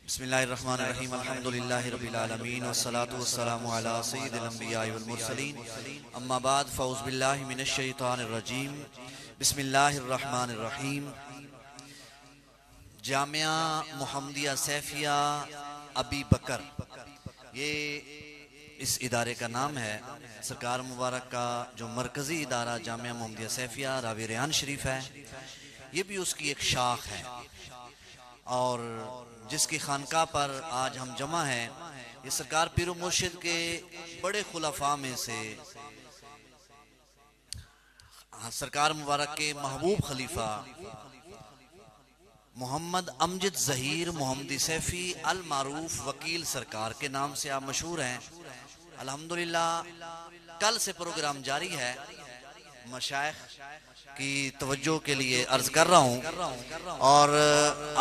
بسم اللہ الرحمن الرحیم الحمدللہ رب العالمین والصلاة والسلام علی سید الانبیاء والمرسلین اما بعد فاعوذ باللہ من الشیطان الرجیم بسم اللہ الرحمن الرحیم جامعہ محمدیہ سیفیہ ابی بکر یہ اس ادارے کا نام ہے۔ سرکار مبارک کا جو مرکزی ادارہ جامعہ محمدیہ سیفیہ راوی ریحان شریف ہے، یہ بھی اس کی ایک شاخ ہے، اور جس کی خانقاہ پر آج ہم جمع ہیں یہ سرکار پیر و مرشد کے بڑے خلفاء میں سے سرکار مبارک کے محبوب خلیفہ محمد امجد ظہیر محمدی سیفی المعروف وکیل سرکار کے نام سے آپ مشہور ہیں۔ الحمدللہ کل سے پروگرام جاری ہے۔ مشائخ کی توجہ کے لیے عرض کر رہا ہوں، اور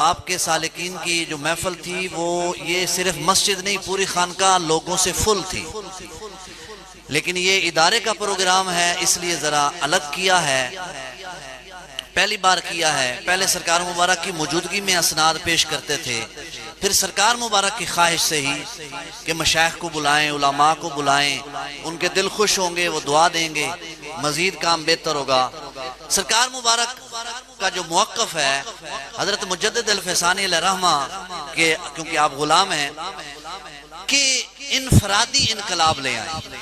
آپ کے سالکین کی جو محفل تھی وہ یہ صرف مسجد نہیں، پوری خانقاہ لوگوں سے فل تھی، لیکن یہ ادارے کا پروگرام ہے اس لیے ذرا الگ کیا ہے، پہلی بار کیا ہے۔ پہلے سرکار مبارک کی موجودگی میں اسناد پیش کرتے تھے، پھر سرکار مبارک کی خواہش سے ہی کہ مشائخ کو بلائیں، علماء کو بلائیں، ان کے دل خوش ہوں گے، وہ دعا دیں گے، مزید کام بہتر ہوگا۔ سرکار مبارک کا جو موقف ہے حضرت مجدد الفیسانی علیہ رحمہ کہ کیونکہ آپ غلام ہیں، کہ انفرادی انقلاب لے آئیں،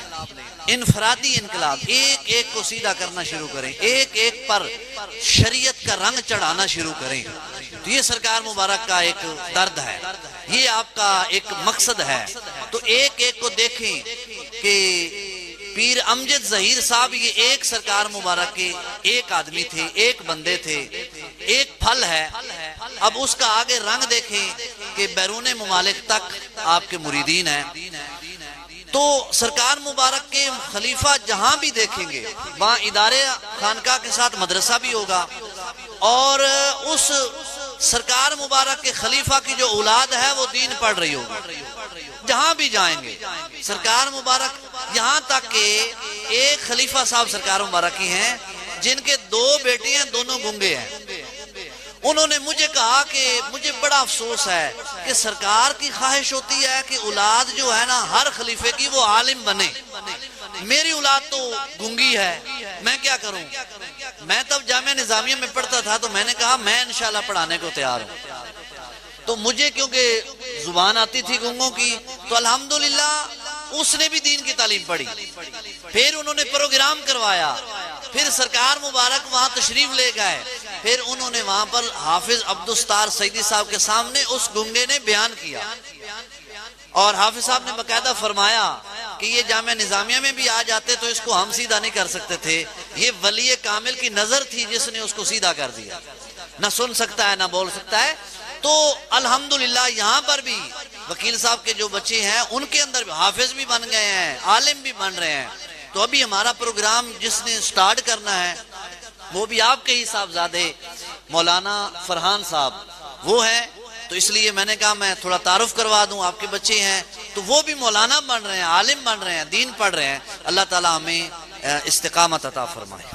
انفرادی انقلاب، ایک ایک کو سیدھا کرنا شروع کریں، ایک ایک پر شریعت کا رنگ چڑھانا شروع کریں۔ تو یہ سرکار مبارک کا ایک درد ہے، یہ آپ کا ایک مقصد ہے۔ تو ایک ایک کو دیکھیں کہ پیر امجد ظہیر صاحب یہ ایک سرکار مبارک کے ایک آدمی تھے، ایک بندے تھے، ایک پھل ہے۔ اب اس کا آگے رنگ دیکھیں کہ بیرون ممالک تک آپ کے مریدین ہیں۔ تو سرکار مبارک کے خلیفہ جہاں بھی دیکھیں گے وہاں ادارے خانقاہ کے ساتھ مدرسہ بھی ہوگا، اور اس سرکار مبارک کے خلیفہ کی جو اولاد ہے وہ دین پڑھ رہی ہوگی۔ جہاں بھی جائیں گے سرکار مبارک، یہاں تک کہ ایک خلیفہ صاحب سرکار مبارک کی ہیں جن کے دو بیٹے ہیں، دونوں گنگے ہیں۔ انہوں نے مجھے کہا کہ مجھے بڑا افسوس ہے کہ سرکار کی خواہش ہوتی ہے کہ اولاد جو ہے نا ہر خلیفے کی وہ عالم بنے، میری اولاد تو گنگی ہے، میں کیا کروں؟ میں تب جامعہ نظامیہ میں پڑھتا تھا تو میں نے کہا میں انشاءاللہ پڑھانے کو تیار ہوں۔ تو مجھے کیونکہ زبان آتی تھی گنگوں کی، تو الحمدللہ اس نے بھی دین کی تعلیم پڑھی۔ پھر انہوں نے پروگرام کروایا، پھر سرکار مبارک وہاں تشریف لے گئے، پھر انہوں نے وہاں پر حافظ عبدالستار سیدی صاحب کے سامنے اس گنگے نے بیان کیا، اور حافظ صاحب نے باقاعدہ فرمایا کہ یہ جامعہ نظامیہ میں بھی آ جاتے تو اس کو ہم سیدھا نہیں کر سکتے تھے، یہ ولی کامل کی نظر تھی جس نے اس کو سیدھا کر دیا، نہ سن سکتا ہے نہ بول سکتا ہے۔ تو الحمدللہ یہاں پر بھی وکیل صاحب کے جو بچے ہیں ان کے اندر حافظ بھی بن گئے ہیں، عالم بھی بن رہے ہیں۔ تو ابھی ہمارا پروگرام جس نے سٹارٹ کرنا ہے وہ بھی آپ کے ہی صاحبزادے مولانا فرحان صاحب وہ ہیں، تو اس لیے میں نے کہا میں تھوڑا تعارف کروا دوں، آپ کے بچے ہیں تو وہ بھی مولانا بن رہے ہیں، عالم بن رہے ہیں، دین پڑھ رہے ہیں۔ اللہ تعالی ہمیں استقامت عطا فرمائے۔